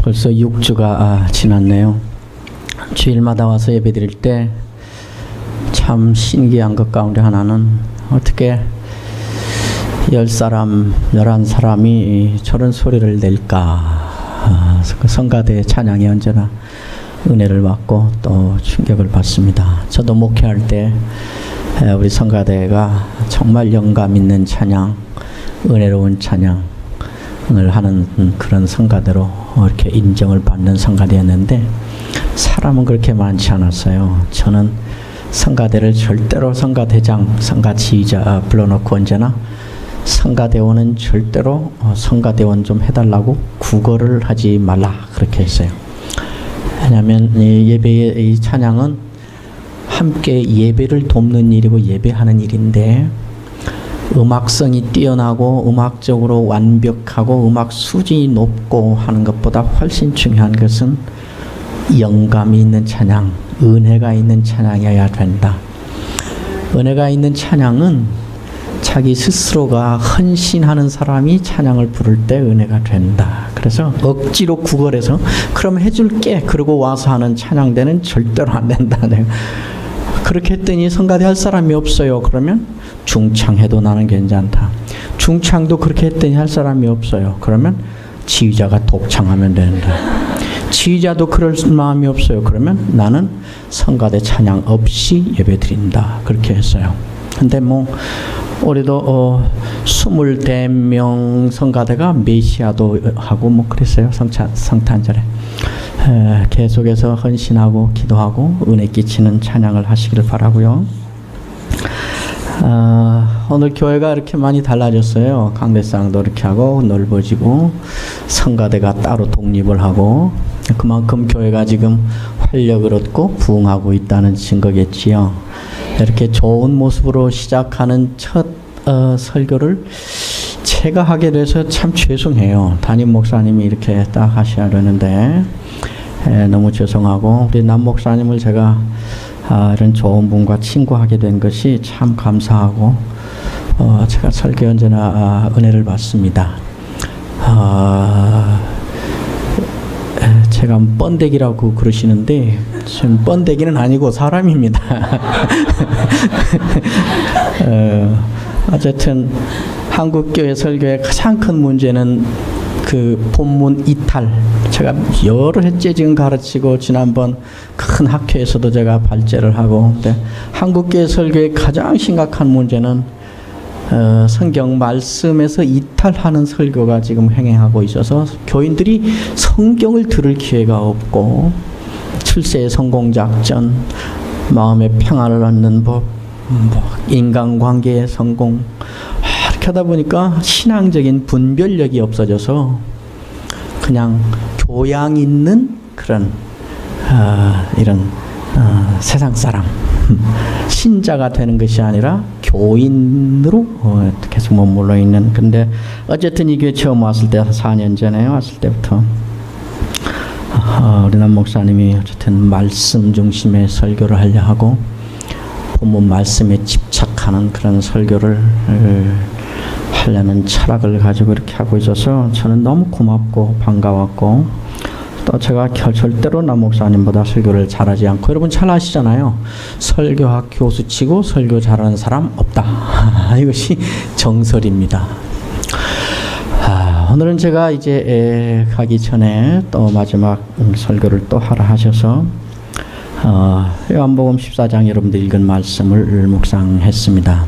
벌써 6주가 지났네요. 주일마다 와서 예배드릴 때 참 신기한 것 가운데 하나는 어떻게 10사람, 11사람이 저런 소리를 낼까. 그 성가대 찬양이 언제나 은혜를 받고 또 충격을 받습니다. 저도 목회할 때 우리 성가대가 정말 영감 있는 찬양, 은혜로운 찬양을 하는 그런 성가대로 이렇게 인정을 받는 성가대였는데 사람은 그렇게 많지 않았어요. 저는 성가대를 절대로 성가대장, 성가지휘자 불러놓고 언제나 성가대원은 절대로 성가대원 좀 해달라고 구걸을 하지 말라 그렇게 했어요. 왜냐하면 이 예배의 이 찬양은 함께 예배를 돕는 일이고 예배하는 일인데 음악성이 뛰어나고 음악적으로 완벽하고 음악 수준이 높고 하는 것보다 훨씬 중요한 것은 영감이 있는 찬양, 은혜가 있는 찬양이어야 된다. 은혜가 있는 찬양은 자기 스스로가 헌신하는 사람이 찬양을 부를 때 은혜가 된다. 그래서 억지로 구걸해서 그럼 해줄게 그러고 와서 하는 찬양대는 절대로 안 된다. 그렇게 했더니 성가대 할 사람이 없어요. 그러면 중창해도 나는 괜찮다. 중창도 그렇게 했더니 할 사람이 없어요. 그러면 지휘자가 독창하면 된다. 지휘자도 그럴 마음이 없어요. 그러면 나는 성가대 찬양 없이 예배드린다. 그렇게 했어요. 근데 우리도 20명 성가대가 메시아도 하고 그랬어요. 성탄절에. 계속해서 헌신하고 기도하고 은혜 끼치는 찬양을 하시기를 바라고요. 오늘 교회가 이렇게 많이 달라졌어요. 강대상도 이렇게 하고 넓어지고 성가대가 따로 독립을 하고 그만큼 교회가 지금 활력을 얻고 부흥하고 있다는 증거겠지요. 이렇게 좋은 모습으로 시작하는 첫 설교를 제가 하게 돼서 참 죄송해요. 담임 목사님이 이렇게 딱 하셔야 되는데 너무 죄송하고 우리 남 목사님을 제가 이런 좋은 분과 친구하게 된 것이 참 감사하고 제가 설교 언제나 은혜를 받습니다. 제가 번데기라고 그러시는데 전 번데기는 아니고 사람입니다. 어쨌든 한국교회 설교의 가장 큰 문제는 그 본문 이탈. 제가 여러 해째 지금 가르치고 지난번 큰 학회에서도 제가 발제를 하고 근데 한국교회 설교의 가장 심각한 문제는 성경 말씀에서 이탈하는 설교가 지금 행해하고 있어서 교인들이 성경을 들을 기회가 없고 출세의 성공작전, 마음의 평안을 얻는 법, 인간관계의 성공 이렇게 하다 보니까 신앙적인 분별력이 없어져서 그냥 교양 있는 그런 이런 세상 사람 신자가 되는 것이 아니라 교인으로 계속 머물러 있는. 근데 어쨌든 이 교회 처음 왔을 때 4년 전에 왔을 때부터 우리 남 목사님이 어쨌든 말씀 중심의 설교를 하려 하고 본문 말씀에 집착하는 그런 설교를 하려는 철학을 가지고 이렇게 하고 있어서 저는 너무 고맙고 반가웠고 또 제가 절대로 남 목사님보다 설교를 잘하지 않고 여러분 잘 아시잖아요. 설교학 교수치고 설교 잘하는 사람 없다. 이것이 정설입니다. 오늘은 제가 이제 가기 전에 또 마지막 설교를 또 하라 하셔서 요한복음 14장 여러분들 읽은 말씀을 묵상했습니다.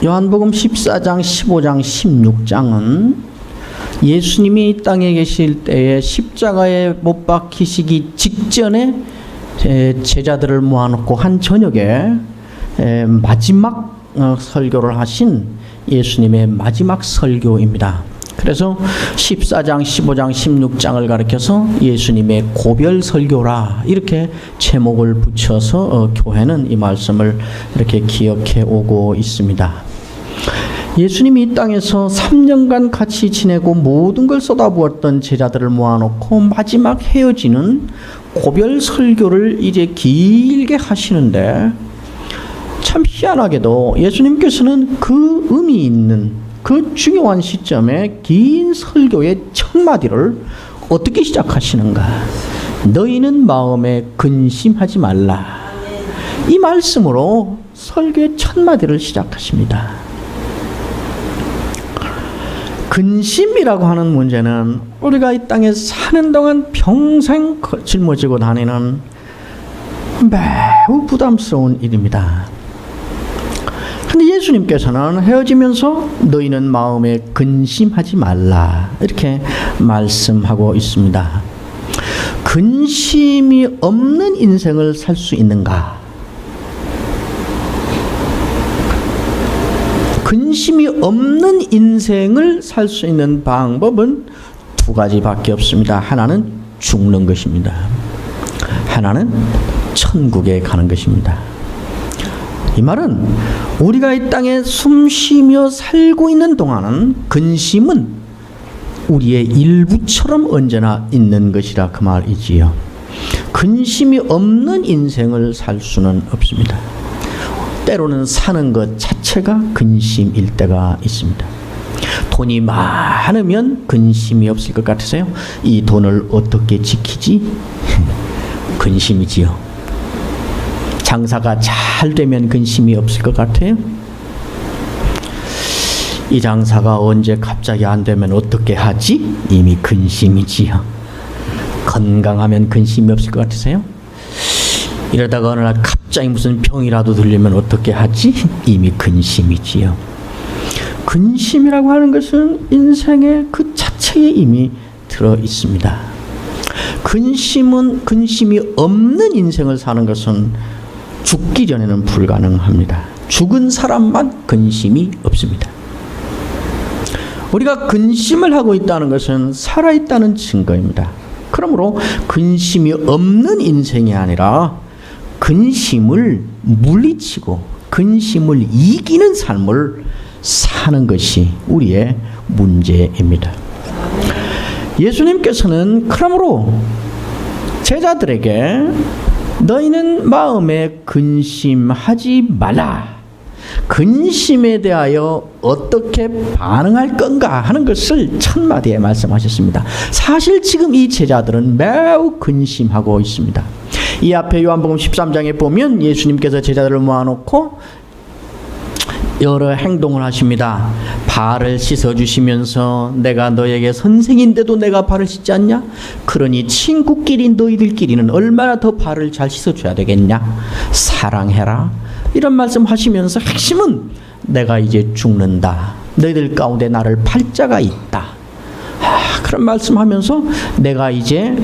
요한복음 14장, 15장, 16장은 예수님이 이 땅에 계실 때에 십자가에 못 박히시기 직전에 제자들을 모아놓고 한 저녁에 마지막 설교를 하신 예수님의 마지막 설교입니다. 그래서 14장, 15장, 16장을 가리켜서 예수님의 고별 설교라 이렇게 제목을 붙여서 교회는 이 말씀을 이렇게 기억해 오고 있습니다. 예수님이 이 땅에서 3년간 같이 지내고 모든 걸 쏟아부었던 제자들을 모아놓고 마지막 헤어지는 고별 설교를 이제 길게 하시는데 참 희한하게도 예수님께서는 그 의미 있는 그 중요한 시점에 긴 설교의 첫 마디를 어떻게 시작하시는가? 너희는 마음에 근심하지 말라. 이 말씀으로 설교의 첫 마디를 시작하십니다. 근심이라고 하는 문제는 우리가 이 땅에 사는 동안 평생 짊어지고 다니는 매우 부담스러운 일입니다. 근데 예수님께서는 헤어지면서 너희는 마음에 근심하지 말라 이렇게 말씀하고 있습니다. 근심이 없는 인생을 살 수 있는가? 근심이 없는 인생을 살 수 있는 방법은 두 가지밖에 없습니다. 하나는 죽는 것입니다. 하나는 천국에 가는 것입니다. 이 말은 우리가 이 땅에 숨쉬며 살고 있는 동안은 근심은 우리의 일부처럼 언제나 있는 것이라 그 말이지요. 근심이 없는 인생을 살 수는 없습니다. 때로는 사는 것 자체가 근심일 때가 있습니다. 돈이 많으면 근심이 없을 것 같으세요? 이 돈을 어떻게 지키지? 근심이지요. 장사가 잘 되면 근심이 없을 것 같아요? 이 장사가 언제 갑자기 안 되면 어떻게 하지? 이미 근심이지요. 건강하면 근심이 없을 것 같으세요? 이러다가 어느 날 갑자기 무슨 병이라도 들리면 어떻게 하지? 이미 근심이지요. 근심이라고 하는 것은 인생의 그 자체에 이미 들어 있습니다. 근심이 없는 인생을 사는 것은 죽기 전에는 불가능합니다. 죽은 사람만 근심이 없습니다. 우리가 근심을 하고 있다는 것은 살아있다는 증거입니다. 그러므로 근심이 없는 인생이 아니라 근심을 물리치고 근심을 이기는 삶을 사는 것이 우리의 문제입니다. 예수님께서는 그러므로 제자들에게 너희는 마음에 근심하지 말라. 근심에 대하여 어떻게 반응할 건가 하는 것을 첫 마디에 말씀하셨습니다. 사실 지금 이 제자들은 매우 근심하고 있습니다. 이 앞에 요한복음 13장에 보면 예수님께서 제자들을 모아놓고 여러 행동을 하십니다. 발을 씻어주시면서 내가 너에게 선생인데도 내가 발을 씻지 않냐? 그러니 친구끼리 너희들끼리는 얼마나 더 발을 잘 씻어줘야 되겠냐? 사랑해라. 이런 말씀 하시면서 핵심은 내가 이제 죽는다. 너희들 가운데 나를 팔자가 있다. 그런 말씀하면서 내가 이제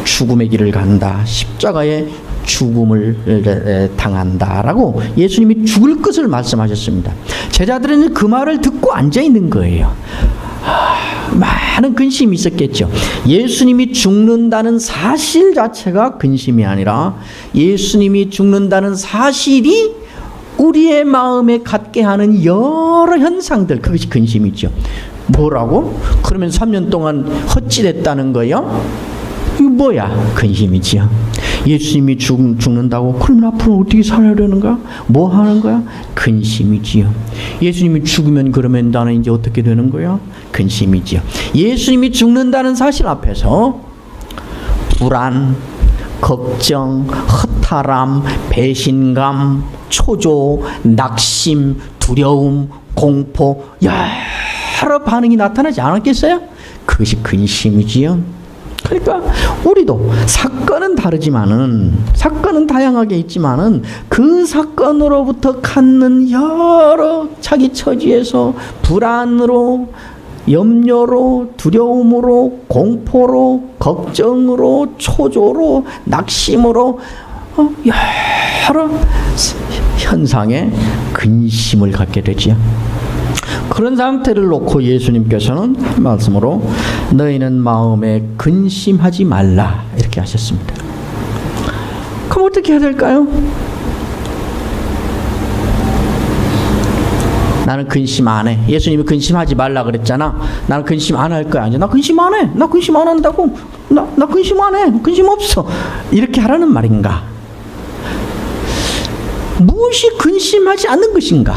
죽음의 길을 간다. 십자가의 죽음을 당한다라고 예수님이 죽을 것을 말씀하셨습니다. 제자들은 그 말을 듣고 앉아 있는 거예요. 많은 근심이 있었겠죠. 예수님이 죽는다는 사실 자체가 근심이 아니라 예수님이 죽는다는 사실이 우리의 마음에 갖게 하는 여러 현상들, 그것이 근심이죠. 뭐라고? 그러면 3년 동안 헛짓했다는 거예요? 이거 뭐야? 근심이지요. 예수님이 죽는다고 그러면 앞으로 어떻게 살아려는가? 뭐 하는 거야? 근심이지요. 예수님이 죽으면 그러면 나는 이제 어떻게 되는 거야? 근심이지요. 예수님이 죽는다는 사실 앞에서 불안, 걱정, 허탈함, 배신감, 초조, 낙심, 두려움, 공포 여러 반응이 나타나지 않았겠어요? 그것이 근심이지요. 그러니까 우리도 사건은 다양하게 있지만은 그 사건으로부터 갖는 여러 자기 처지에서 불안으로, 염려로, 두려움으로, 공포로, 걱정으로, 초조로, 낙심으로 여러 현상에 근심을 갖게 되지요. 그런 상태를 놓고 예수님께서는 말씀으로 너희는 마음에 근심하지 말라 이렇게 하셨습니다. 그럼 어떻게 해야 될까요? 나는 근심 안 해. 예수님이 근심하지 말라 그랬잖아. 나는 근심 안 할 거야. 아니, 나 근심 안 해. 나 근심 안 한다고. 나 근심 안 해. 근심 없어. 이렇게 하라는 말인가? 무엇이 근심하지 않는 것인가?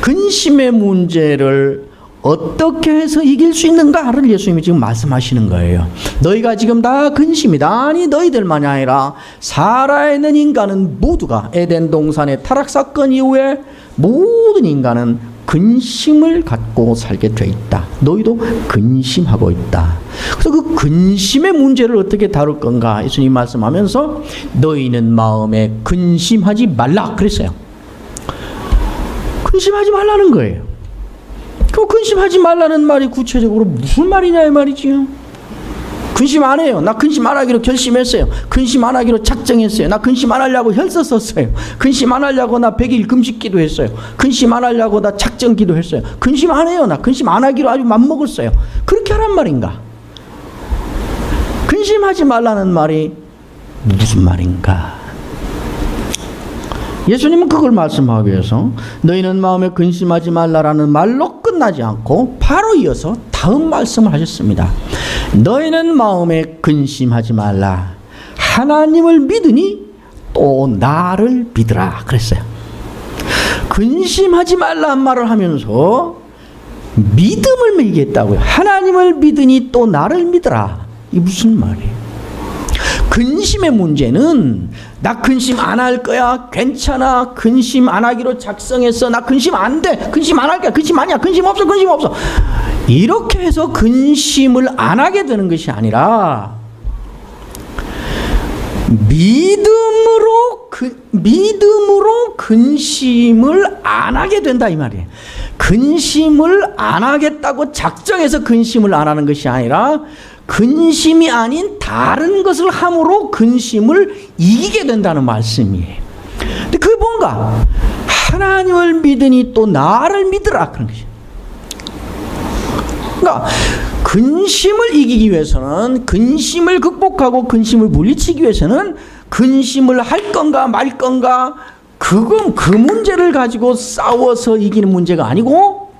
근심의 문제를 어떻게 해서 이길 수 있는가를 예수님이 지금 말씀하시는 거예요. 너희가 지금 다 근심이다. 아니, 너희들만이 아니라 살아있는 인간은 모두가 에덴 동산의 타락 사건 이후에 모든 인간은 근심을 갖고 살게 돼 있다. 너희도 근심하고 있다. 그래서 그 근심의 문제를 어떻게 다룰 건가 예수님 말씀하면서 너희는 마음에 근심하지 말라 그랬어요. 근심하지 말라는 거예요. 그 근심하지 말라는 말이 구체적으로 무슨 말이냐 이 말이지요. 근심 안 해요. 나 근심 안 하기로 결심했어요. 근심 안 하기로 작정했어요. 나 근심 안 하려고 혈서 썼어요. 근심 안 하려고 나 100일 금식 기도했어요. 근심 안 하려고 나 작정 기도했어요. 근심 안 해요. 나 근심 안 하기로 아주 맘먹었어요. 그렇게 하란 말인가? 근심하지 말라는 말이 무슨 말인가? 예수님은 그걸 말씀하기 위해서 너희는 마음에 근심하지 말라라는 말로 끝나지 않고 바로 이어서 다음 말씀을 하셨습니다. 너희는 마음에 근심하지 말라. 하나님을 믿으니 또 나를 믿으라 그랬어요. 근심하지 말라는 말을 하면서 믿음을 얘기했다고요. 하나님을 믿으니 또 나를 믿으라. 이게 무슨 말이에요? 근심의 문제는 나 근심 안 할 거야. 괜찮아. 근심 안 하기로 작성했어. 나 근심 안 돼. 근심 안 할 거야. 근심 아니야. 근심 없어. 근심 없어. 이렇게 해서 근심을 안 하게 되는 것이 아니라 믿음으로 근심을 안 하게 된다 이 말이에요. 근심을 안 하겠다고 작정해서 근심을 안 하는 것이 아니라 근심이 아닌 다른 것을 함으로 근심을 이기게 된다는 말씀이에요. 근데 그게 뭔가? 하나님을 믿으니 또 나를 믿으라 그런 것이에요. 그러니까 근심을 이기기 위해서는, 근심을 극복하고 근심을 물리치기 위해서는 근심을 할 건가 말 건가 그 문제를 가지고 싸워서 이기는 문제가 아니고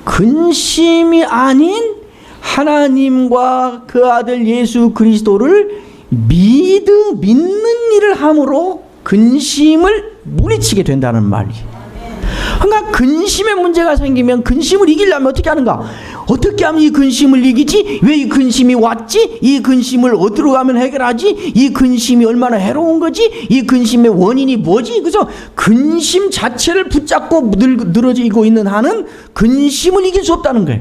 근심이 아닌 하나님과 그 아들 예수 그리스도를 믿는 일을 함으로 근심을 물리치게 된다는 말이에요. 그러니까 근심의 문제가 생기면 근심을 이기려면 어떻게 하는가? 어떻게 하면 이 근심을 이기지? 왜 이 근심이 왔지? 이 근심을 어디로 가면 해결하지? 이 근심이 얼마나 해로운 거지? 이 근심의 원인이 뭐지? 그래서 근심 자체를 붙잡고 늘어지고 있는 한은 근심을 이길 수 없다는 거예요.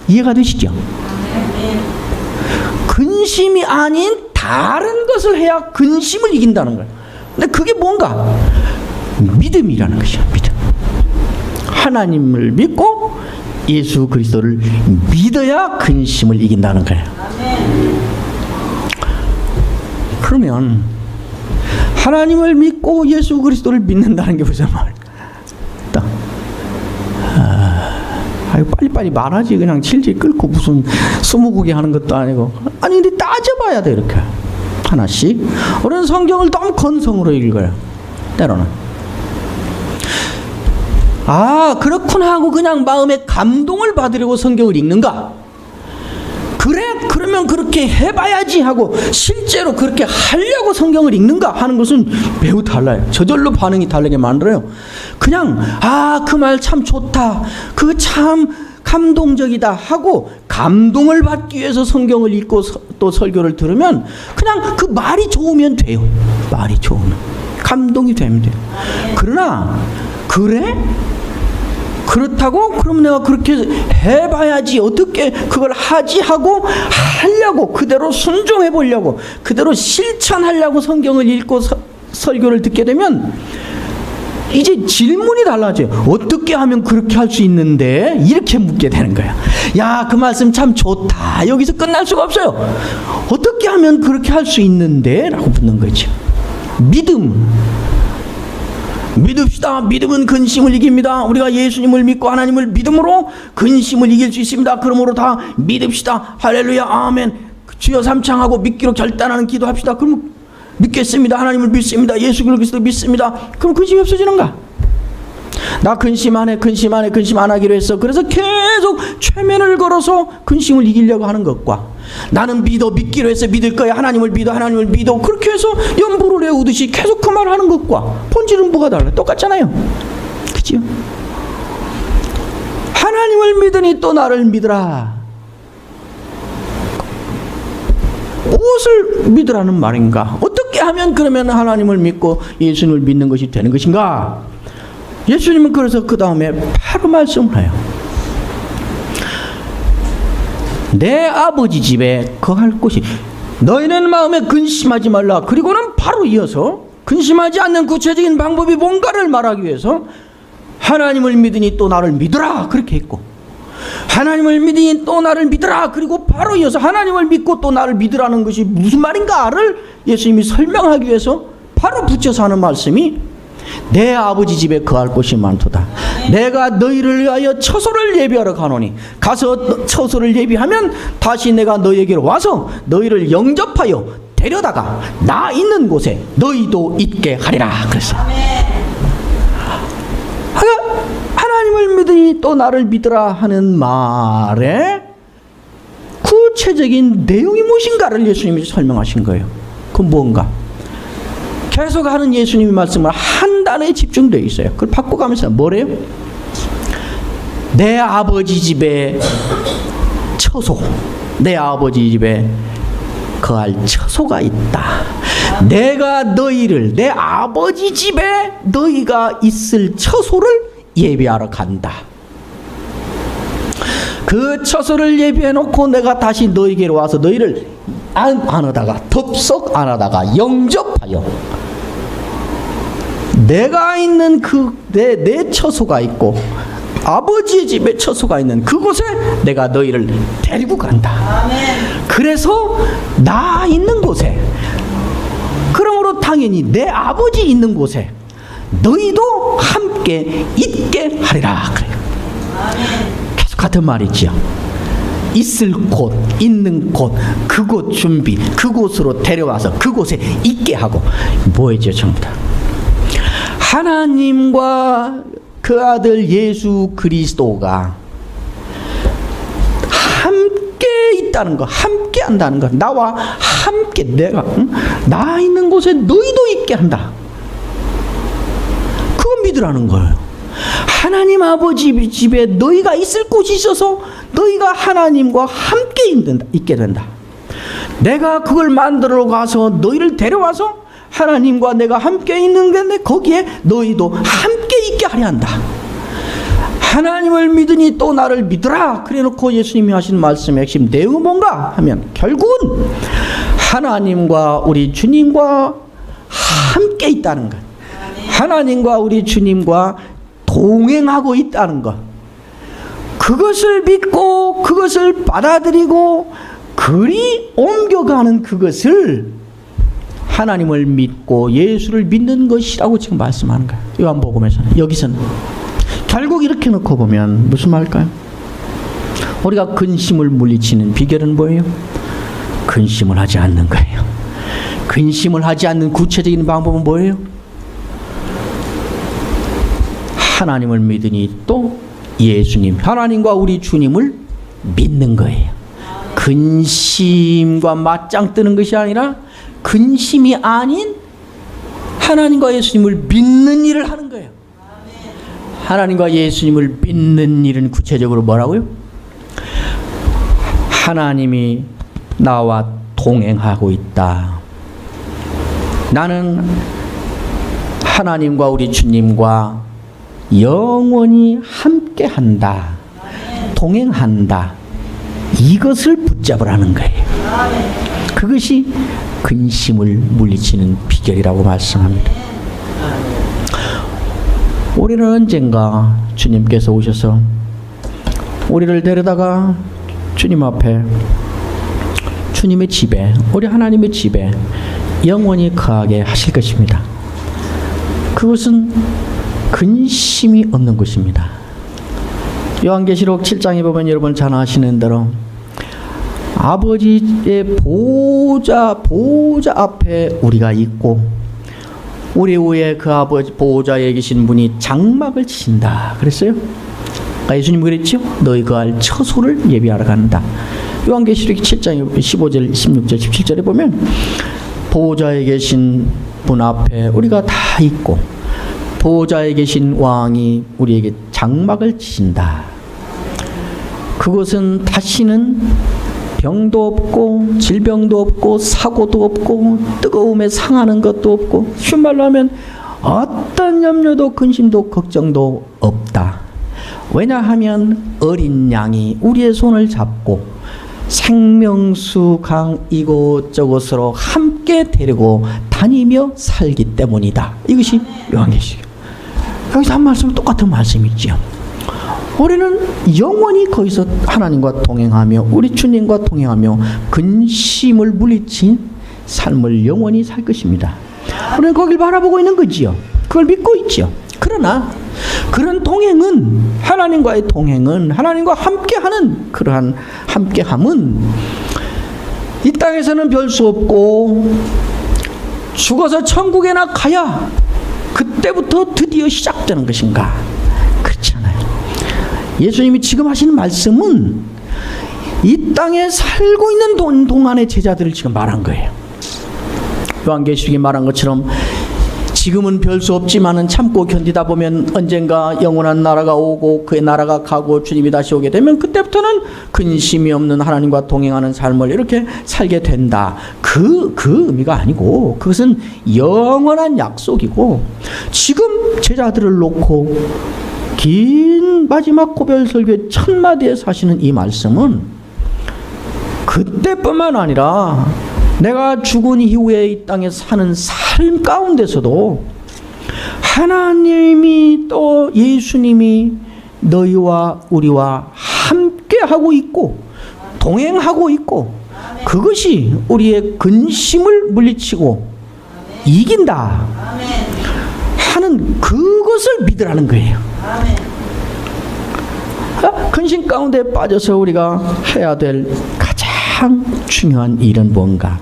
이해가 되시죠? 근심이 아닌 다른 것을 해야 근심을 이긴다는 거예요. 근데 그게 뭔가? 믿음이라는 것이야. 믿음. 하나님을 믿고 예수 그리스도를 믿어야 근심을 이긴다는 거예요. 그러면 하나님을 믿고 예수 그리스도를 믿는다는 게 무슨 말이야? 빨리빨리 말하지. 그냥 질질 끌고 무슨 스무고개 하는 것도 아니고. 아니 근데 따져봐야 돼. 이렇게 하나씩. 우리는 성경을 너무 건성으로 읽어요. 때로는 그렇구나 하고 그냥 마음에 감동을 받으려고 성경을 읽는가? 그래? 그러면 그렇게 해봐야지 하고 실제로 그렇게 하려고 성경을 읽는가 하는 것은 매우 달라요. 저절로 반응이 다르게 만들어요. 그냥 그 말 참 좋다. 그거 참 감동적이다 하고 감동을 받기 위해서 성경을 읽고 또 설교를 들으면 그냥 그 말이 좋으면 돼요. 말이 좋으면. 감동이 되면 돼요. 그러나 그래? 그렇다고? 그럼 내가 그렇게 해봐야지. 어떻게 그걸 하지 하고 하려고 그대로 순종해 보려고 그대로 실천하려고 성경을 읽고 설교를 듣게 되면 이제 질문이 달라져요. 어떻게 하면 그렇게 할 수 있는데? 이렇게 묻게 되는 거야. 야, 그 말씀 참 좋다. 여기서 끝날 수가 없어요. 어떻게 하면 그렇게 할 수 있는데? 라고 묻는 거죠. 믿읍시다. 믿음은 근심을 이깁니다. 우리가 예수님을 믿고 하나님을 믿음으로 근심을 이길 수 있습니다. 그러므로 다 믿읍시다. 할렐루야 아멘. 주여 삼창하고 믿기로 결단하는 기도합시다. 그럼 믿겠습니다. 하나님을 믿습니다. 예수 그리스도 믿습니다. 그럼 근심이 없어지는가? 나 근심 안 해. 근심 안 하기로 했어. 그래서 계속 최면을 걸어서 근심을 이기려고 하는 것과 나는 믿기로 했어. 믿을 거야. 하나님을 믿어. 그렇게 해서 연부를 외우듯이 계속 그 말을 하는 것과 본질은 뭐가 달라요? 똑같잖아요. 그치요? 하나님을 믿으니 또 나를 믿으라. 무엇을 믿으라는 말인가? 어떻게 하면 그러면 하나님을 믿고 예수님을 믿는 것이 되는 것인가? 예수님은 그래서 그 다음에 바로 말씀을 해요. 내 아버지 집에 거할 곳이, 너희는 마음에 근심하지 말라. 그리고는 바로 이어서 근심하지 않는 구체적인 방법이 뭔가를 말하기 위해서 하나님을 믿으니 또 나를 믿으라 그렇게 했고, 하나님을 믿으니 또 나를 믿으라, 그리고 바로 이어서 하나님을 믿고 또 나를 믿으라는 것이 무슨 말인가를 예수님이 설명하기 위해서 바로 붙여서 하는 말씀이 내 아버지 집에 거할 곳이 많도다. 내가 너희를 위하여 처소를 예비하러 가노니, 가서 처소를 예비하면 다시 내가 너희에게로 와서 너희를 영접하여 데려다가 나 있는 곳에 너희도 있게 하리라 그랬어요. 하나님을 믿으니 또 나를 믿으라 하는 말에 구체적인 내용이 무엇인가를 예수님이 설명하신 거예요. 그건 뭔가? 계속 하는 예수님의 말씀은 한 단어에 집중되어 있어요. 그걸 바꿔가면서 뭐래요? 내 아버지 집에 처소, 내 아버지 집에 거할 처소가 있다. 내가 너희를 내 아버지 집에 너희가 있을 처소를 예비하러 간다. 그 처소를 예비해 놓고 내가 다시 너희에게로 와서 너희를 안아다가 덥석 안아다가 영접하여 내가 있는 그 내 처소가 있고 아버지의 집에 처소가 있는 그곳에 내가 너희를 데리고 간다. 그래서 나 있는 곳에, 그러므로 당연히 내 아버지 있는 곳에 너희도 함께 있게 하리라 그래요. 계속 같은 말이지요. 있을 곳, 있는 곳, 그곳 준비, 그곳으로 데려와서 그곳에 있게 하고, 뭐였죠 전부 다? 하나님과 그 아들 예수 그리스도가 함께 있다는 거, 함께 한다는 거, 나와 함께 내가 나 있는 곳에 너희도 있게 한다. 그거 믿으라는 거예요. 하나님 아버지 집에 너희가 있을 곳이 있어서 너희가 하나님과 함께 있게 된다. 내가 그걸 만들어 가서 너희를 데려와서 하나님과 내가 함께 있는 건데 거기에 너희도 함께 있게 하려 한다. 하나님을 믿으니 또 나를 믿으라 그래 놓고 예수님이 하신 말씀의 핵심 내용은 뭔가 하면 결국은 하나님과 우리 주님과 함께 있다는 것, 하나님과 우리 주님과 동행하고 있다는 것, 그것을 믿고 그것을 받아들이고 그리 옮겨가는 그것을 하나님을 믿고 예수를 믿는 것이라고 지금 말씀하는 거예요. 요한복음에서는. 여기서는 결국 이렇게 놓고 보면 무슨 말일까요? 우리가 근심을 물리치는 비결은 뭐예요? 근심을 하지 않는 거예요. 근심을 하지 않는 구체적인 방법은 뭐예요? 하나님을 믿으니 또 예수님, 하나님과 우리 주님을 믿는 거예요. 근심과 맞짱 뜨는 것이 아니라 근심이 아닌 하나님과 예수님을 믿는 일을 하는 거예요. 하나님과 예수님을 믿는 일은 구체적으로 뭐라고요? 하나님이 나와 동행하고 있다. 나는 하나님과 우리 주님과 영원히 함께한다. 동행한다. 이것을 붙잡으라는 거예요. 그것이 근심을 물리치는 비결이라고 말씀합니다. 우리는 언젠가 주님께서 오셔서 우리를 데려다가 주님 앞에, 주님의 집에, 우리 하나님의 집에 영원히 거하게 하실 것입니다. 그것은 근심이 없는 것입니다. 요한계시록 7장에 보면 여러분 잘 아시는 대로 아버지의 보호자 앞에 우리가 있고 우리 위에 그 아버지 보호자에 계신 분이 장막을 치신다 그랬어요. 예수님 그랬죠? 너희 거할 처소를 예비하러 간다. 요한계시록 7장 15절 16절 17절에 보면 보호자에 계신 분 앞에 우리가 다 있고 보호자에 계신 왕이 우리에게 장막을 치신다. 그곳은 다시는 병도 없고 질병도 없고 사고도 없고 뜨거움에 상하는 것도 없고 쉬운 말로 하면 어떤 염려도 근심도 걱정도 없다. 왜냐하면 어린 양이 우리의 손을 잡고 생명수 강 이곳저곳으로 함께 데리고 다니며 살기 때문이다. 이것이 요한계시록. 여기서 한 말씀 똑같은 말씀이지요. 우리는 영원히 거기서 하나님과 동행하며 우리 주님과 동행하며 근심을 물리친 삶을 영원히 살 것입니다. 우리는 거길 바라보고 있는 거지요. 그걸 믿고 있지요. 그러나 그런 동행은 하나님과의 동행은 하나님과 함께하는 그러한 함께함은 이 땅에서는 별 수 없고 죽어서 천국에나 가야 그때부터 드디어 시작되는 것인가? 그렇지 않아요. 예수님이 지금 하시는 말씀은 이 땅에 살고 있는 동안의 제자들을 지금 말한 거예요. 요한계시록이 말한 것처럼 지금은 별 수 없지만은 참고 견디다 보면 언젠가 영원한 나라가 오고 그의 나라가 가고 주님이 다시 오게 되면 그때부터는 근심이 없는 하나님과 동행하는 삶을 이렇게 살게 된다. 그 의미가 아니고 그것은 영원한 약속이고 지금 제자들을 놓고 긴 마지막 고별 설교의 첫 마디에 사시는 이 말씀은 그때뿐만 아니라 내가 죽은 이후에 이 땅에 사는 삶 가운데서도 하나님이 또 예수님이 너희와 우리와 함께하고 있고 동행하고 있고 그것이 우리의 근심을 물리치고 이긴다 하는 그것을 믿으라는 거예요. 근심 가운데 빠져서 우리가 해야 될 가장 중요한 일은 뭔가?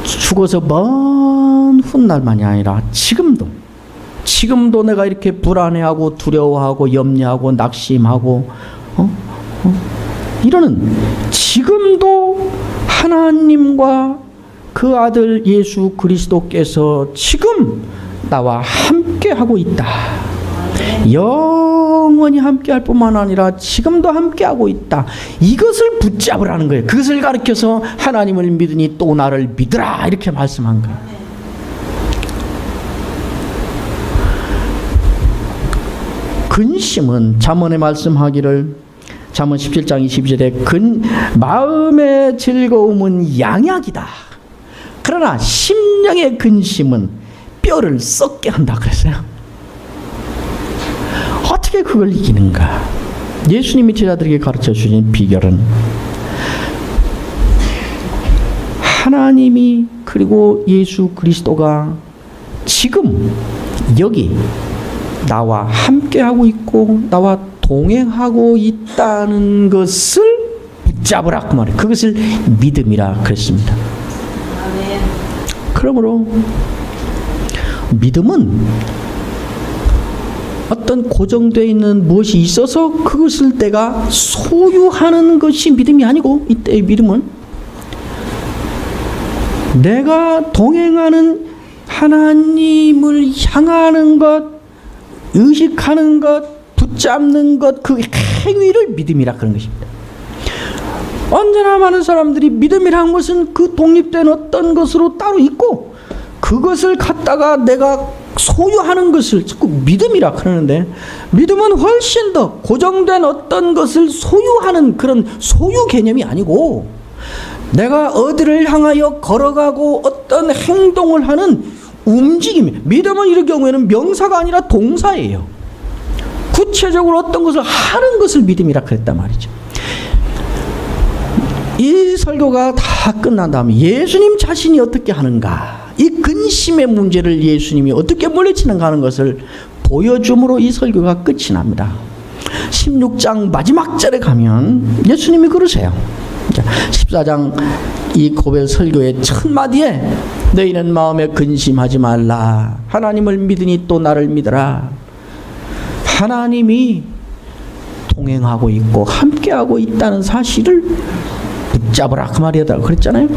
죽어서 먼 훗날만이 아니라 지금도 내가 이렇게 불안해하고 두려워하고 염려하고 낙심하고 이러는 지금도 하나님과 그 아들 예수 그리스도께서 지금 나와 함께하고 있다. 영원히 함께할 뿐만 아니라 지금도 함께하고 있다. 이것을 붙잡으라는 거예요. 그것을 가르쳐서 하나님을 믿으니 또 나를 믿으라 이렇게 말씀한 거예요. 근심은 잠언에 말씀하기를 잠언 17장 22절에 마음의 즐거움은 양약이다. 그러나 심령의 근심은 뼈를 썩게 한다 그랬어요. 어떻게 그걸 이기는가? 예수님이 제자들에게 가르쳐 주신 비결은 하나님이 그리고 예수 그리스도가 지금 여기 나와 함께하고 있고 나와 동행하고 있다는 것을 붙잡으라 그 말이에요. 그것을 믿음이라 그랬습니다. 그러므로 믿음은 어떤 고정되어 있는 무엇이 있어서 그것을 내가 소유하는 것이 믿음이 아니고 이때의 믿음은 내가 동행하는 하나님을 향하는 것, 의식하는 것, 붙잡는 것, 그 행위를 믿음이라 그런 것입니다. 언제나 많은 사람들이 믿음이라는 것은 그 독립된 어떤 것으로 따로 있고 그것을 갖다가 내가 소유하는 것을 자꾸 믿음이라 그러는데 믿음은 훨씬 더 고정된 어떤 것을 소유하는 그런 소유 개념이 아니고 내가 어디를 향하여 걸어가고 어떤 행동을 하는 움직임. 믿음은 이럴 경우에는 명사가 아니라 동사예요. 구체적으로 어떤 것을 하는 것을 믿음이라 그랬단 말이죠. 이 설교가 다 끝난 다음에 예수님 자신이 어떻게 하는가, 이 근심의 문제를 예수님이 어떻게 물리치는가 하는 것을 보여줌으로 이 설교가 끝이 납니다. 16장 마지막 절에 가면 예수님이 그러세요. 14장 이 고별 설교의 첫 마디에 너희는 마음에 근심하지 말라. 하나님을 믿으니 또 나를 믿으라. 하나님이 동행하고 있고 함께하고 있다는 사실을 붙잡으라 그 말이다 그랬잖아요.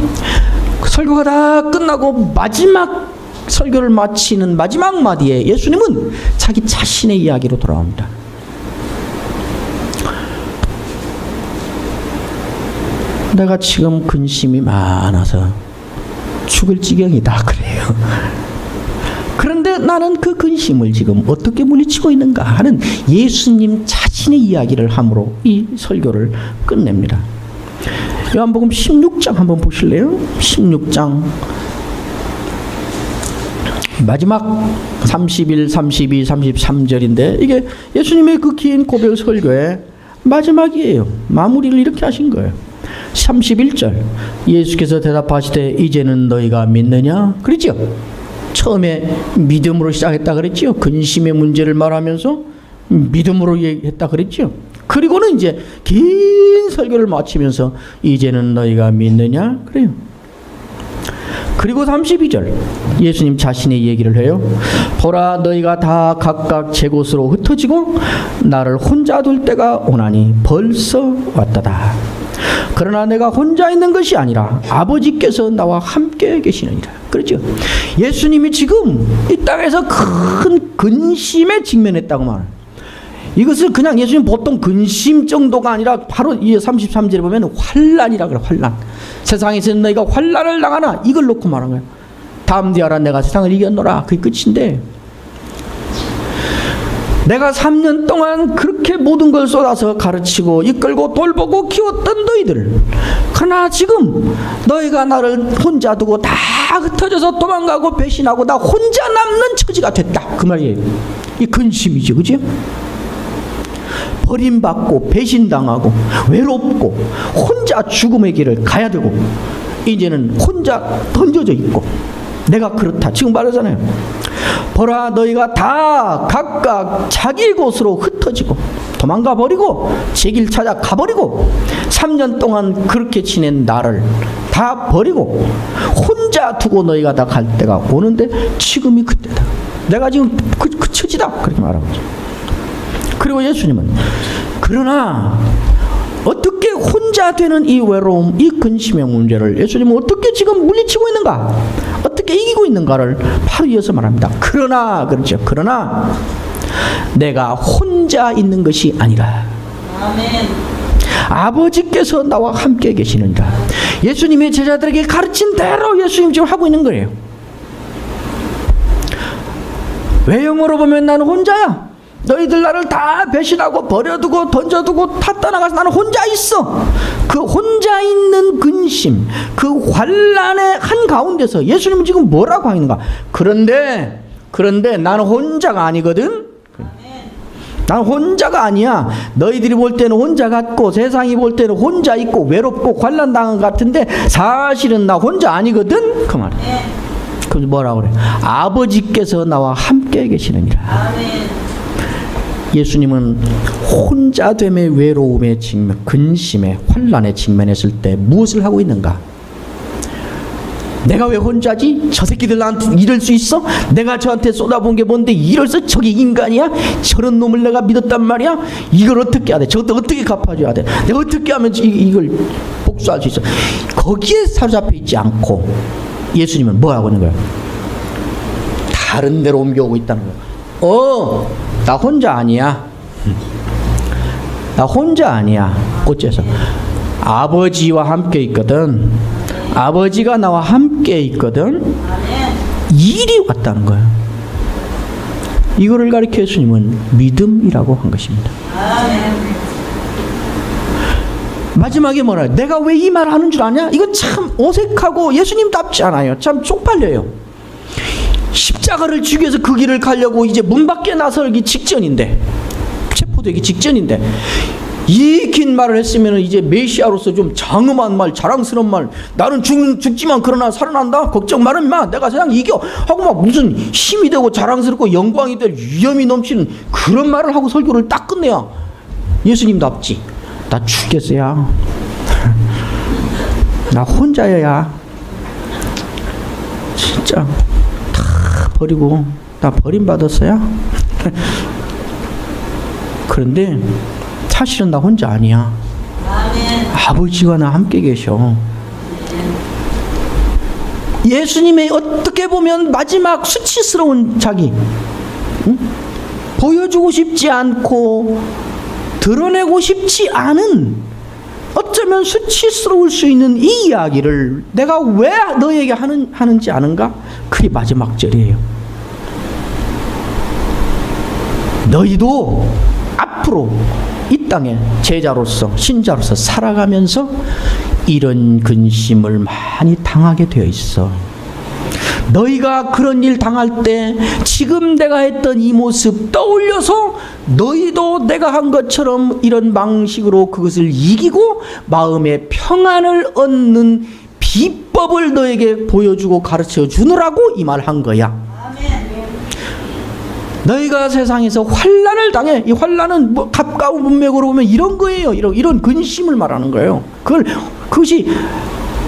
그 설교가 다 끝나고 마지막 설교를 마치는 마지막 마디에 예수님은 자기 자신의 이야기로 돌아옵니다. 내가 지금 근심이 많아서 죽을 지경이다 그래요. 그런데 나는 그 근심을 지금 어떻게 물리치고 있는가 하는 예수님 자신의 이야기를 함으로 이 설교를 끝냅니다. 요한복음 16장 한번 보실래요? 16장 마지막 31, 32, 33절인데 이게 예수님의 그 긴 고백 설교의 마지막이에요. 마무리를 이렇게 하신 거예요. 31절 예수께서 대답하시되 이제는 너희가 믿느냐? 그랬죠? 처음에 믿음으로 시작했다 그랬죠? 근심의 문제를 말하면서 믿음으로 했다 그랬죠? 그리고는 이제 긴 설교를 마치면서 이제는 너희가 믿느냐? 그래요. 그리고 32절 예수님 자신의 얘기를 해요. 보라 너희가 다 각각 제 곳으로 흩어지고 나를 혼자 둘 때가 오나니 벌써 왔다다. 그러나 내가 혼자 있는 것이 아니라 아버지께서 나와 함께 계시느니라. 그렇죠? 예수님이 지금 이 땅에서 큰 근심에 직면했다고 말해요. 이것을 그냥 예수님 보통 근심 정도가 아니라 바로 이 33절에 보면 환난이라 그래. 환난. 세상에서 너희가 환난을 당하나 이걸 놓고 말한 거예요. 담대하라 내가 세상을 이겼노라. 그게 끝인데 내가 3년 동안 그렇게 모든 걸 쏟아서 가르치고 이끌고 돌보고 키웠던 너희들, 그러나 지금 너희가 나를 혼자 두고 다 흩어져서 도망가고 배신하고 나 혼자 남는 처지가 됐다 그 말이에요. 이 근심이죠. 그죠? 버림받고 배신당하고 외롭고 혼자 죽음의 길을 가야 되고 이제는 혼자 던져져 있고 내가 그렇다 지금 말하잖아요. 보라 너희가 다 각각 자기 곳으로 흩어지고 도망가 버리고 제 길 찾아 가버리고 3년 동안 그렇게 지낸 나를 다 버리고 혼자 두고 너희가 다 갈 때가 오는데 지금이 그때다. 내가 지금 그 처지다 그렇게 말하고 있죠. 그리고 예수님은 그러나 어떻게 혼자 되는 이 외로움, 이 근심의 문제를 예수님은 어떻게 지금 물리치고 있는가, 어떻게 이기고 있는가를 바로 이어서 말합니다. 그러나 그렇죠. 그러나 내가 혼자 있는 것이 아니라 아멘. 아버지께서 나와 함께 계시느니라. 예수님의 제자들에게 가르친 대로 예수님 지금 하고 있는 거예요. 외형으로 보면 나는 혼자야. 너희들 나를 다 배신하고 버려두고 던져두고 다 떠나가서 나는 혼자 있어. 그 혼자 있는 근심, 그 환난의 한가운데서 예수님은 지금 뭐라고 하는가? 그런데 나는 혼자가 아니거든. 나는 혼자가 아니야. 너희들이 볼 때는 혼자 같고 세상이 볼 때는 혼자 있고 외롭고 환난당한 것 같은데 사실은 나 혼자 아니거든. 그 말이야. 그럼 뭐라고 그래? 아버지께서 나와 함께 계시느니라. 아멘. 예수님은 혼자됨의 외로움에 직면, 근심에 환난에 직면했을 때 무엇을 하고 있는가? 내가 왜 혼자지? 저 새끼들 나한테 이럴 수 있어? 내가 저한테 쏟아본 게 뭔데 이럴 수? 저게 인간이야? 저런 놈을 내가 믿었단 말이야? 이걸 어떻게 해야 돼? 저것도 어떻게 갚아줘야 돼? 내가 어떻게 하면 이걸 복수할 수 있어? 거기에 사로잡혀 있지 않고 예수님은 뭐 하고 있는 거야? 다른 데로 옮겨오고 있다는 거야. 나 혼자 아니야. 나 혼자 아니야. 어째서? 아버지와 함께 있거든. 아버지가 나와 함께 있거든. 일이 왔다는 거예요. 이거를 가리켜 예수님은 믿음이라고 한 것입니다. 마지막에 뭐라? 내가 왜 이 말 하는 줄 아냐? 이건 참 어색하고 예수님답지 않아요. 참 쪽팔려요. 십자가를 지기 위해서 그 길을 가려고 이제 문 밖에 나서기 직전인데, 체포되기 직전인데 이 긴 말을 했으면 이제 메시아로서 좀 장엄한 말, 자랑스러운 말, 나는 죽지만 그러나 살아난다, 걱정 말은 마, 내가 세상 이겨 하고 막 무슨 힘이 되고 자랑스럽고 영광이 될 위엄이 넘치는 그런 말을 하고 설교를 딱 끝내야 예수님답지. 나 죽겠어야. 나 혼자여야. 진짜 버리고 나 버림받았어요. 그런데 사실은 나 혼자 아니야. 아멘. 아버지가 나 함께 계셔. 예수님의 어떻게 보면 마지막 수치스러운 자기, 응? 보여주고 싶지 않고 드러내고 싶지 않은 어쩌면 수치스러울 수 있는 이 이야기를 내가 왜 너에게 하는지 아는가? 그게 마지막 절이에요. 너희도 앞으로 이 땅에 제자로서 신자로서 살아가면서 이런 근심을 많이 당하게 되어 있어. 너희가 그런 일 당할 때 지금 내가 했던 이 모습 떠올려서 너희도 내가 한 것처럼 이런 방식으로 그것을 이기고 마음의 평안을 얻는 비법을 너에게 보여주고 가르쳐 주느라고 이 말 한 거야. 너희가 세상에서 환난을 당해. 이 환난은 뭐 가까운 문맥으로 보면 이런 거예요. 이런 근심을 말하는 거예요. 그것이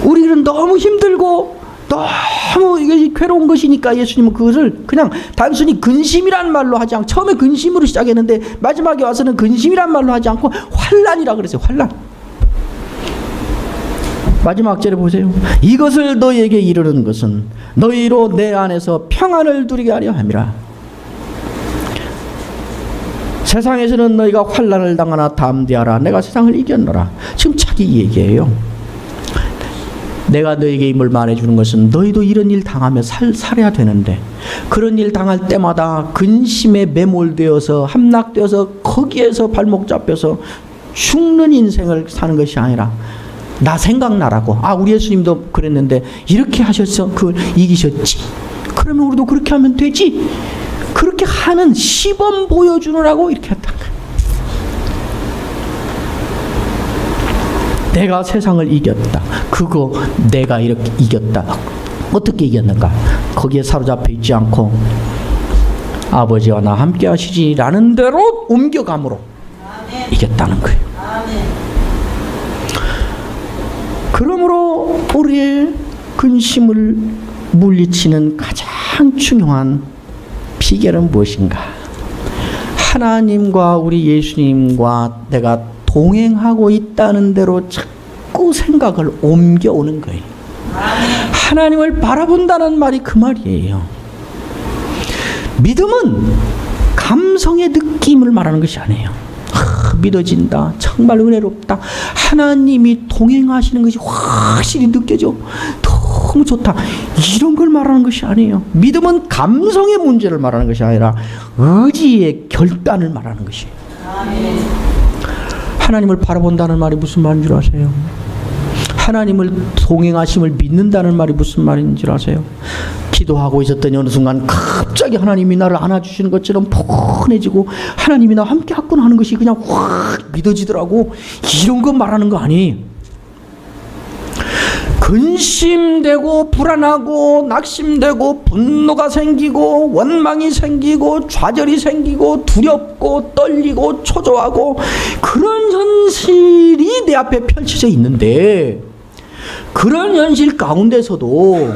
우리는 너무 힘들고 너무 이게 괴로운 것이니까 예수님은 그것을 그냥 단순히 근심이란 말로 하지 않고, 처음에 근심으로 시작했는데 마지막에 와서는 근심이란 말로 하지 않고 환난이라 그랬어요. 환난. 마지막 절에 보세요. 이것을 너희에게 이르는 것은 너희로 내 안에서 평안을 누리게 하려 함이라. 세상에서는 너희가 환난을 당하나 담대하라. 내가 세상을 이겼노라. 지금 자기 얘기예요. 내가 너에게 임을 말해주는 것은 너희도 이런 일 당하며 살아야 되는데, 그런 일 당할 때마다 근심에 매몰되어서 함락되어서 거기에서 발목 잡혀서 죽는 인생을 사는 것이 아니라 나 생각나라고. 우리 예수님도 그랬는데 이렇게 하셔서 그걸 이기셨지. 그러면 우리도 그렇게 하면 되지. 그렇게 하는 시범 보여주느라고 이렇게 했다. 내가 세상을 이겼다. 그거 내가 이렇게 이겼다. 어떻게 이겼는가? 거기에 사로잡혀 있지 않고 아버지와 나 함께 하시지라는 대로 옮겨감으로 이겼다는 거예요. 그러므로 우리의 근심을 물리치는 가장 중요한 비결은 무엇인가? 하나님과 우리 예수님과 내가 동행하고 있다는 대로 자꾸 생각을 옮겨오는 거예요. 하나님을 바라본다는 말이 그 말이에요. 믿음은 감성의 느낌을 말하는 것이 아니에요. 믿어진다. 정말 은혜롭다. 하나님이 동행하시는 것이 확실히 느껴져. 너무 좋다. 이런 걸 말하는 것이 아니에요. 믿음은 감성의 문제를 말하는 것이 아니라 의지의 결단을 말하는 것이에요. 하나님을 바라본다는 말이 무슨 말인 줄 아세요? 하나님을 동행하심을 믿는다는 말이 무슨 말인 줄 아세요? 기도하고 있었더니 어느 순간 갑자기 하나님이 나를 안아주시는 것처럼 포근해지고 하나님이 나와 함께 하구나 하는 것이 그냥 확 믿어지더라고. 이런 거 말하는 거 아니에요. 근심되고 불안하고 낙심되고 분노가 생기고 원망이 생기고 좌절이 생기고 두렵고 떨리고 초조하고 그런 현실이 내 앞에 펼쳐져 있는데, 그런 현실 가운데서도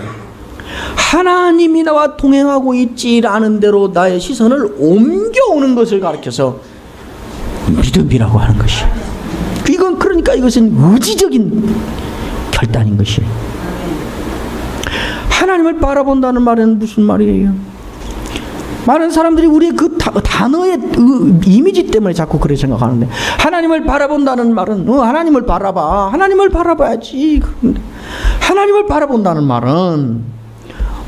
하나님이 나와 동행하고 있지라는 대로 나의 시선을 옮겨오는 것을 가르쳐서 믿음이라고 하는 것이, 이건 그러니까 이것은 의지적인 결단인 것이에요. 하나님을 바라본다는 말은 무슨 말이에요? 많은 사람들이 우리의 그 단어의 이미지 때문에 자꾸 그렇게 생각하는데, 하나님을 바라본다는 말은 하나님을 바라봐. 하나님을 바라봐야지. 그런데 하나님을 바라본다는 말은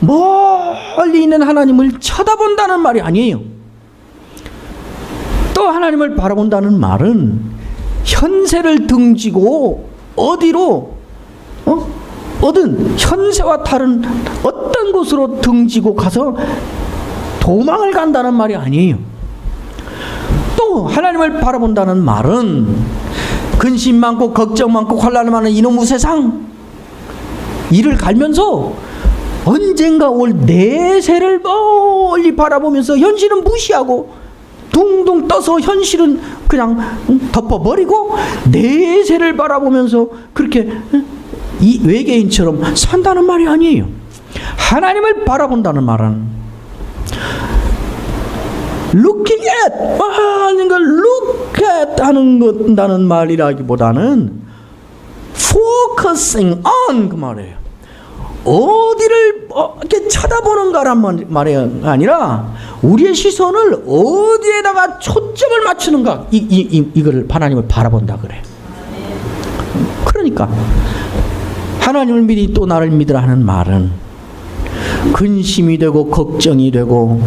멀리 있는 하나님을 쳐다본다는 말이 아니에요. 또 하나님을 바라본다는 말은 현세를 등지고 어디로 어떤 현세와 다른 어떤 곳으로 등지고 가서 도망을 간다는 말이 아니에요. 또 하나님을 바라본다는 말은 근심 많고 걱정 많고 환난 많은 이놈의 세상 이를 갈면서 언젠가 올 내세를 멀리 바라보면서 현실은 무시하고 둥둥 떠서 현실은 그냥 덮어버리고 내세를 바라보면서 그렇게 이 외계인처럼 산다는 말이 아니에요. 하나님을 바라본다는 말은 looking at 하는 걸 look at 하는 말이라기보다는 focusing on 그 말이에요. 어디를 이렇게 쳐다보는가란 말이 아니라 우리의 시선을 어디에다가 초점을 맞추는가, 이걸 하나님을 바라본다 그래. 뭡니까? 하나님을 믿이 또 나를 믿으라 하는 말은 근심이 되고 걱정이 되고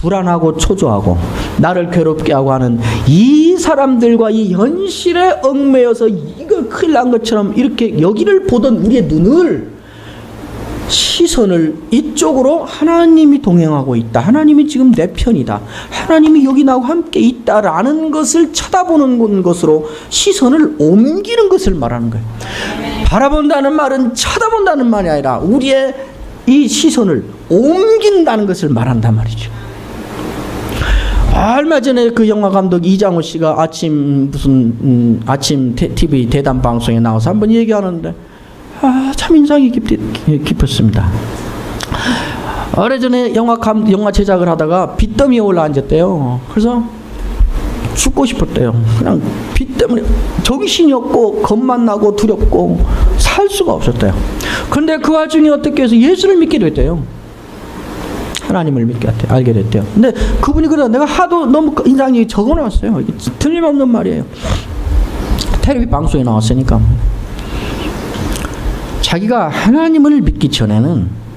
불안하고 초조하고 나를 괴롭게 하고 하는 이 사람들과 이 현실에 얽매여서 이거 큰일 난 것처럼 이렇게 여기를 보던 우리의 눈을, 시선을 이쪽으로 하나님이 동행하고 있다, 하나님이 지금 내 편이다, 하나님이 여기 나하고 함께 있다라는 것을 쳐다보는 것으로 시선을 옮기는 것을 말하는 거예요. 바라본다는 말은 쳐다본다는 말이 아니라 우리의 이 시선을 옮긴다는 것을 말한단 말이죠. 얼마 전에 그 영화 감독 이장호 씨가 아침 TV 대담 방송에 나와서 한번 얘기하는데 참 인상이 깊었습니다. 오래전에 영화 제작을 하다가 빚 때문에 올라앉았대요. 그래서 죽고 싶었대요. 그냥 빚 때문에 정신이 없고 겁만 나고 두렵고 살 수가 없었대요. 그런데 그 와중에 어떻게 해서 예수를 믿게 됐대요. 하나님을 알게 됐대요. 근데 그분이 그래요. 내가 하도 너무 인상이 적어놨어요. 이게 틀림없는 말이에요. 텔레비 방송에 나왔으니까. 자기가 하나님을 믿기 전에는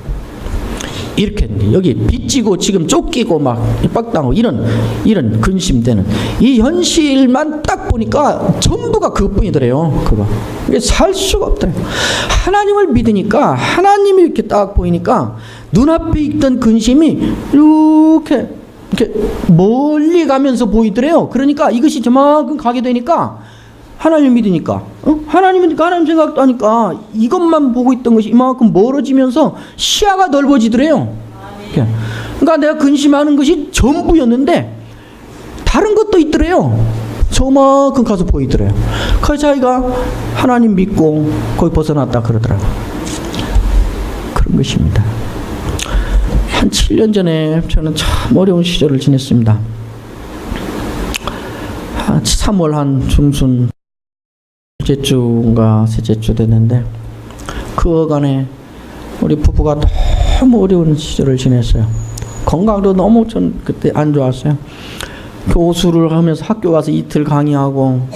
이렇게 했는데, 여기 빚지고 지금 쫓기고 막 빡당하고 이런 근심되는 이 현실만 딱 보니까 전부가 그것뿐이더래요. 그거 살 수가 없더래요. 하나님을 믿으니까, 하나님이 이렇게 딱 보이니까 눈앞에 있던 근심이 이렇게 멀리 가면서 보이더래요. 그러니까 이것이 저만큼 가게 되니까 하나님 믿으니까, 하나님 생각도 하니까 이것만 보고 있던 것이 이만큼 멀어지면서 시야가 넓어지더래요. 그러니까 내가 근심하는 것이 전부였는데 다른 것도 있더래요. 저만큼 가서 보이더래요. 그래서 자기가 하나님 믿고 거기 벗어났다 그러더라고요. 그런 것입니다. 한 7년 전에 저는 참 어려운 시절을 지냈습니다. 3월 한 중순 둘째 주인가 셋째 주 됐는데 그 어간에 우리 부부가 너무 어려운 시절을 지냈어요. 건강도 너무 전 그때 안 좋았어요. 교수를 하면서 학교 가서 이틀 강의하고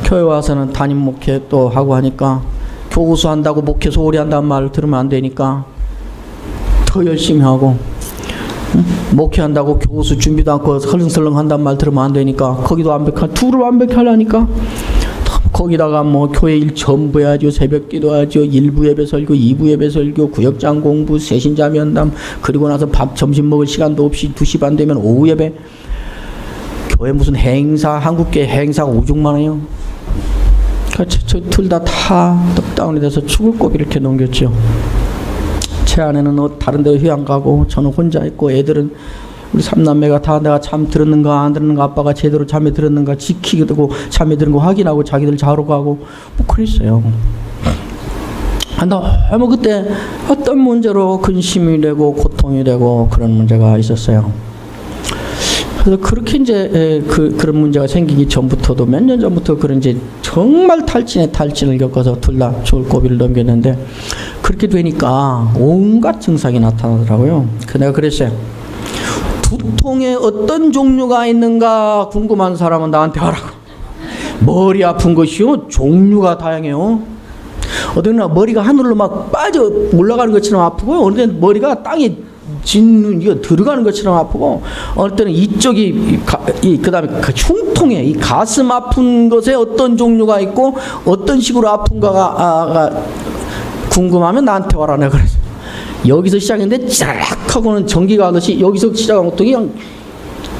교회 와서는 담임 목회 또 하고 하니까 교수 한다고 목회 소홀히 한다는 말을 들으면 안 되니까 더 열심히 하고, 목회한다고 교수 준비도 않고 설렁설렁 한다는 말 들으면 안 되니까 거기도 둘을 완벽히 하려니까 거기다가 뭐 교회 일 전부 해야죠. 새벽 기도하죠. 1부 예배 설교, 2부 예배 설교, 구역장 공부, 새신자 면담, 그리고 나서 점심 먹을 시간도 없이 2시 반 되면 오후 예배, 교회 무슨 행사, 한국계 행사가 오죽만해요. 저 둘 다 떡다운이 돼서 죽을 고비 이렇게 넘겼죠. 제 아내는 다른 데로 휴양 가고 저는 혼자 있고, 애들은 우리 3남매가 다 내가 잠 들었는가 안 들었는가, 아빠가 제대로 잠에 들었는가 지키게 되고 잠에 드는 거 확인하고 자기들 자러 가고 뭐 그랬어요. 너무 그때 어떤 문제로 근심이 되고 고통이 되고 그런 문제가 있었어요. 그래서 그렇게 이제 그런 문제가 생기기 전부터도 몇 년 전부터 그런 이제 정말 탈진을 겪어서 둘 다 죽을 고비를 넘겼는데, 그렇게 되니까 온갖 증상이 나타나더라고요. 내가 그랬어요. 두통에 어떤 종류가 있는가 궁금한 사람은 나한테 하라고. 머리 아픈 것이요, 종류가 다양해요. 어떤 날 머리가 하늘로 막 빠져 올라가는 것처럼 아프고, 어느 때는 머리가 땅에 이거 들어가는 것처럼 아프고, 어느 때는 이쪽이 그다음에 그 흉통에 이 가슴 아픈 것에 어떤 종류가 있고 어떤 식으로 아픈가가 궁금하면 나한테 와라. 내가 그래서 여기서 시작했는데 쫙 하고는 전기가 가듯이 여기서 시작한 것도 그냥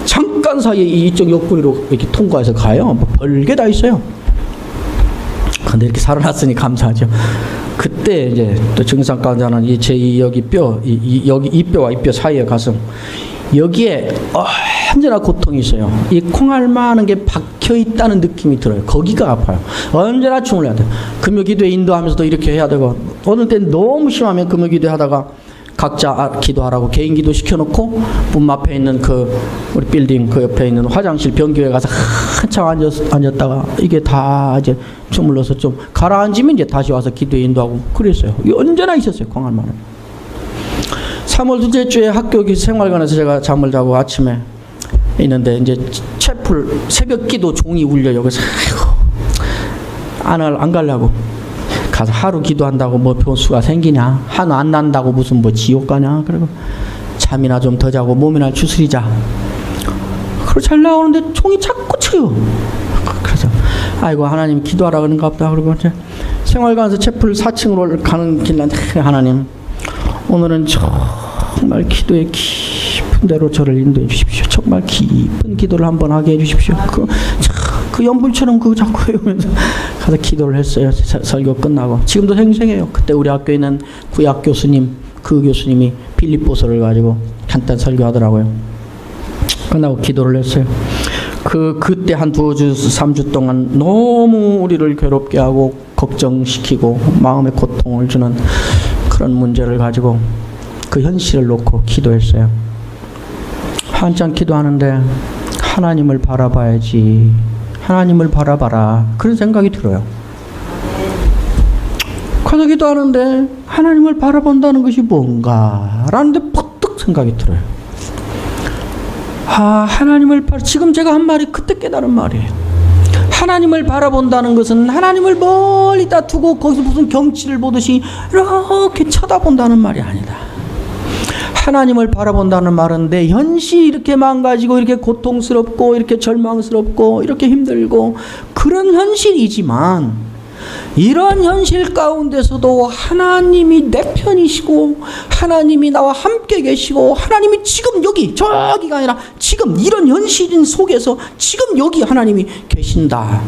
잠깐 사이에 이쪽 옆구리로 이렇게 통과해서 가요. 뭐 별게 다 있어요. 근데 이렇게 살아났으니 감사하죠. 그때 이제 또 증상 가운데는 제 여기 뼈, 여기 이 뼈와 이 뼈 사이에 가슴, 여기에 언제나 고통이 있어요. 이 콩알만한 게 박혀 있다는 느낌이 들어요. 거기가 아파요. 언제나 춤을 해야 돼요. 금요기도에 인도하면서도 이렇게 해야 되고, 어느 때는 너무 심하면 금요기도 하다가 각자 기도하라고 개인 기도 시켜놓고 문 앞에 있는 그 우리 빌딩 그 옆에 있는 화장실 변기에 가서 한참 앉았다가 이게 다 이제 주물러서 좀 가라앉으면 이제 다시 와서 기도에 인도하고 그랬어요. 이게 언제나 있었어요. 광활만은. 3월 둘째 주에 학교 생활관에서 제가 잠을 자고 아침에 있는데 이제 채플 새벽 기도 종이 울려요. 그래서 아이고 안 가려고 가서 하루 기도한다고 뭐 변수가 생기냐? 한우 안 난다고 무슨 뭐 지옥 가냐? 그리고 잠이나 좀 더 자고 몸이나 추스리자. 그리고 잘 나오는데 총이 자꾸 쳐요. 그래서 아이고 하나님 기도하라 그런가 보다. 그리고 이제 생활관에서 채플 4층으로 가는 길인데 하나님 오늘은 정말 기도에 깊은 대로 저를 인도해 주십시오. 정말 깊은 기도를 한번 하게 해 주십시오. 그 연불처럼 그거 자꾸 외우면서 가서 기도를 했어요. 설교 끝나고. 지금도 생생해요. 그때 우리 학교에 있는 구약 교수님, 그 교수님이 빌립보서를 가지고 간단 설교하더라고요. 끝나고 기도를 했어요. 그때 한 2주, 3주 동안 너무 우리를 괴롭게 하고 걱정시키고 마음에 고통을 주는 그런 문제를 가지고 그 현실을 놓고 기도했어요. 한참 기도하는데 하나님을 바라봐야지. 하나님을 바라봐라. 그런 생각이 들어요. 가서 기도하는데 하나님을 바라본다는 것이 뭔가? 라는데 퍼뜩 생각이 들어요. 지금 제가 한 말이 그때 깨달은 말이에요. 하나님을 바라본다는 것은 하나님을 멀리 다 두고 거기서 무슨 경치를 보듯이 이렇게 쳐다본다는 말이 아니다. 하나님을 바라본다는 말은 내 현실이 이렇게 망가지고 이렇게 고통스럽고 이렇게 절망스럽고 이렇게 힘들고 그런 현실이지만 이런 현실 가운데서도 하나님이 내 편이시고 하나님이 나와 함께 계시고 하나님이 지금 여기 저기가 아니라 지금 이런 현실인 속에서 지금 여기 하나님이 계신다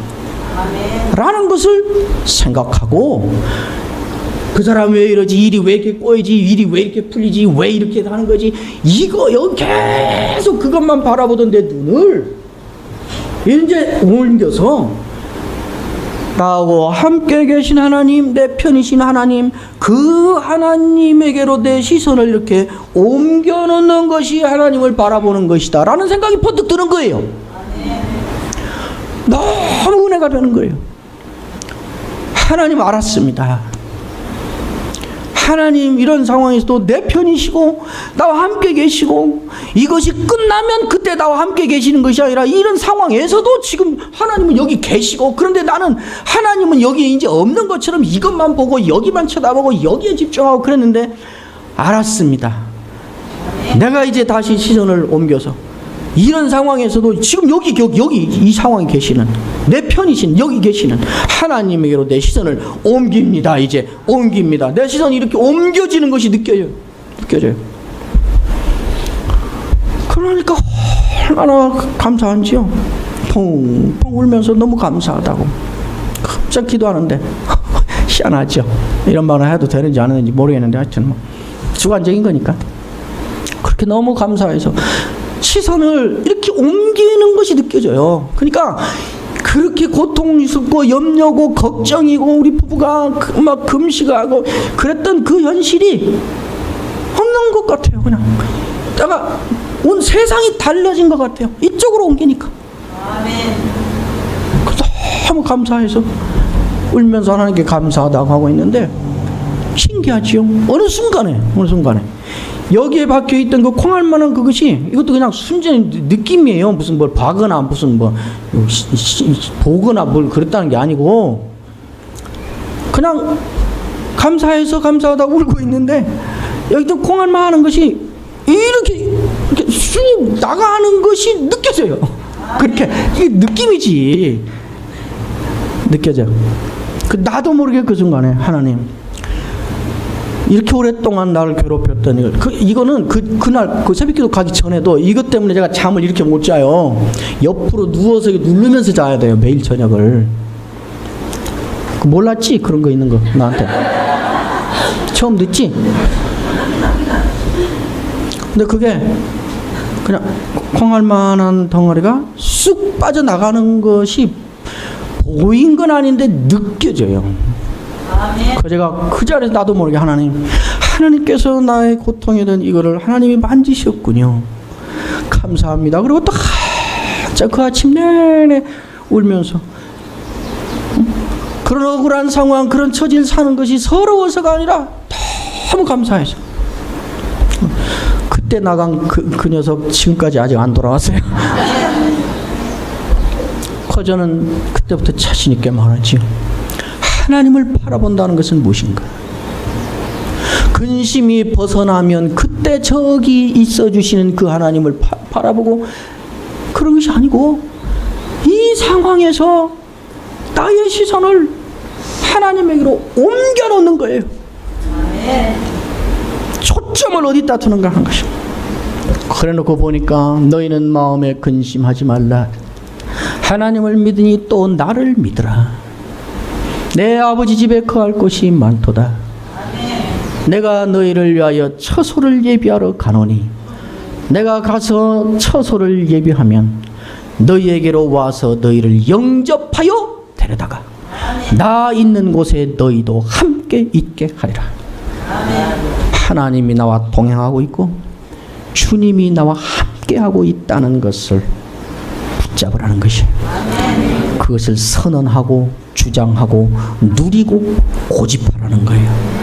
라는 것을 생각하고 그 사람 왜 이러지? 일이 왜 이렇게 꼬이지? 일이 왜 이렇게 풀리지? 왜 이렇게 하는 거지? 이거 여기 계속 그것만 바라보던 내 눈을 이제 옮겨서 나하고 함께 계신 하나님, 내 편이신 하나님, 그 하나님에게로 내 시선을 이렇게 옮겨놓는 것이 하나님을 바라보는 것이다 라는 생각이 번뜩 드는 거예요. 너무 은혜가 되는 거예요. 하나님 알았습니다. 하나님 이런 상황에서도 내 편이시고 나와 함께 계시고 이것이 끝나면 그때 나와 함께 계시는 것이 아니라 이런 상황에서도 지금 하나님은 여기 계시고 그런데 나는 하나님은 여기 이제 없는 것처럼 이것만 보고 여기만 쳐다보고 여기에 집중하고 그랬는데 알았습니다. 내가 이제 다시 시선을 옮겨서 이런 상황에서도 지금 여기 이 상황에 계시는 내 편이신 여기 계시는 하나님에게로 내 시선을 옮깁니다. 이제 옮깁니다. 내 시선이 이렇게 옮겨지는 것이 느껴져요. 그러니까 얼마나 감사한지요. 펑펑 울면서 너무 감사하다고 갑자기 기도하는데 희한하죠. 이런 말을 해도 되는지 안 되는지 모르겠는데 하여튼 뭐 주관적인 거니까 그렇게 너무 감사해서 시선을 이렇게 옮기는 것이 느껴져요. 그러니까 그렇게 고통스럽고 염려고 걱정이고 우리 부부가 막 금식하고 그랬던 그 현실이 없는 것 같아요. 그냥 내가 온 세상이 달라진 것 같아요. 이쪽으로 옮기니까. 너무 감사해서 울면서 하나님께 감사하다고 하고 있는데 신기하지요. 어느 순간에 여기에 박혀있던 그 콩알만한 그것이 이것도 그냥 순전히 느낌이에요. 무슨 뭘 봐거나 무슨 뭐 보거나 뭘 그랬다는 게 아니고 그냥 감사해서 감사하다고 울고 있는데 여기도 콩알만한 것이 이렇게 쑥 나가는 것이 느껴져요. 그렇게 이게 느낌이지 느껴져. 나도 모르게 그 순간에 하나님 이렇게 오랫동안 나를 괴롭혔던 이거는 그날 그 새벽기도 가기 전에도 이것 때문에 제가 잠을 이렇게 못 자요. 옆으로 누워서 누르면서 자야 돼요. 매일 저녁을. 몰랐지? 그런 거 있는 거 나한테. 처음 듣지? 근데 그게 그냥 콩알만한 덩어리가 쑥 빠져나가는 것이 보인 건 아닌데 느껴져요. 제가 그 자리에서 나도 모르게 하나님께서 나의 고통이던 이거를 하나님이 만지셨군요. 감사합니다. 그리고 또 그 아침 내내 울면서 그런 억울한 상황 그런 처지를 사는 것이 서러워서가 아니라 너무 감사해서 그때 나간 그 녀석 지금까지 아직 안 돌아왔어요. 저는 그때부터 자신 있게 말하지요. 하나님을 바라본다는 것은 무엇인가? 근심이 벗어나면 그때 저기 있어 주시는 그 하나님을 바라보고 그런 것이 아니고 이 상황에서 나의 시선을 하나님에게로 옮겨 놓는 거예요. 초점을 어디다 두는가 하는 것입니다. 그래 놓고 보니까 너희는 마음에 근심하지 말라. 하나님을 믿으니 또 나를 믿으라. 내 아버지 집에 거할 곳이 많도다. 내가 너희를 위하여 처소를 예비하러 가노니 내가 가서 처소를 예비하면 너희에게로 와서 너희를 영접하여 데려다가 나 있는 곳에 너희도 함께 있게 하리라. 하나님이 나와 동행하고 있고 주님이 나와 함께하고 있다는 것을 붙잡으라는 것이에요. 그것을 선언하고 주장하고 누리고 고집하라는 거예요.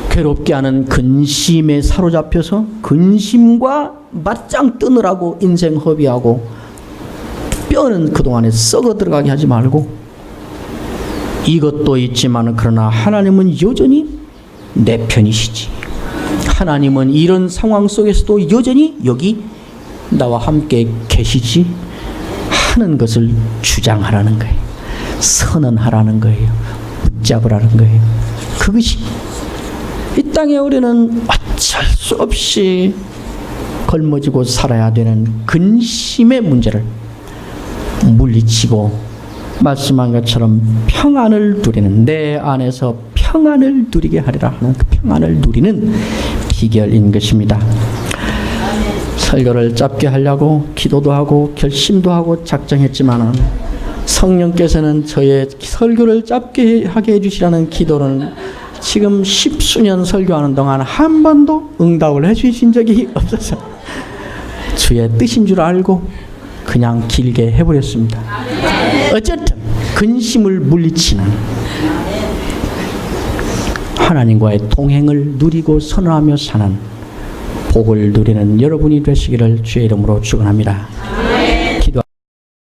괴롭게 하는 근심에 사로잡혀서 근심과 맞짱 뜨느라고 인생 허비하고 뼈는 그동안에 썩어 들어가게 하지 말고 이것도 있지만 그러나 하나님은 여전히 내 편이시지. 하나님은 이런 상황 속에서도 여전히 여기 나와 함께 계시지 하는 것을 주장하라는 거예요. 선언하라는 거예요. 붙잡으라는 거예요. 그것이 이 땅에 우리는 어쩔 수 없이 걸머지고 살아야 되는 근심의 문제를 물리치고 말씀한 것처럼 평안을 누리는 내 안에서 평안을 누리게 하리라 하는 그 평안을 누리는 비결인 것입니다. 설교를 짧게 하려고 기도도 하고 결심도 하고 작정했지만 성령께서는 저의 설교를 짧게 하게 해주시라는 기도는 지금 10수년 설교하는 동안 한 번도 응답을 해주신 적이 없어서 주의 뜻인 줄 알고 그냥 길게 해버렸습니다. 어쨌든 근심을 물리치는 하나님과의 동행을 누리고 선언하며 사는 복을 누리는 여러분이 되시기를 주의 이름으로 축원합니다.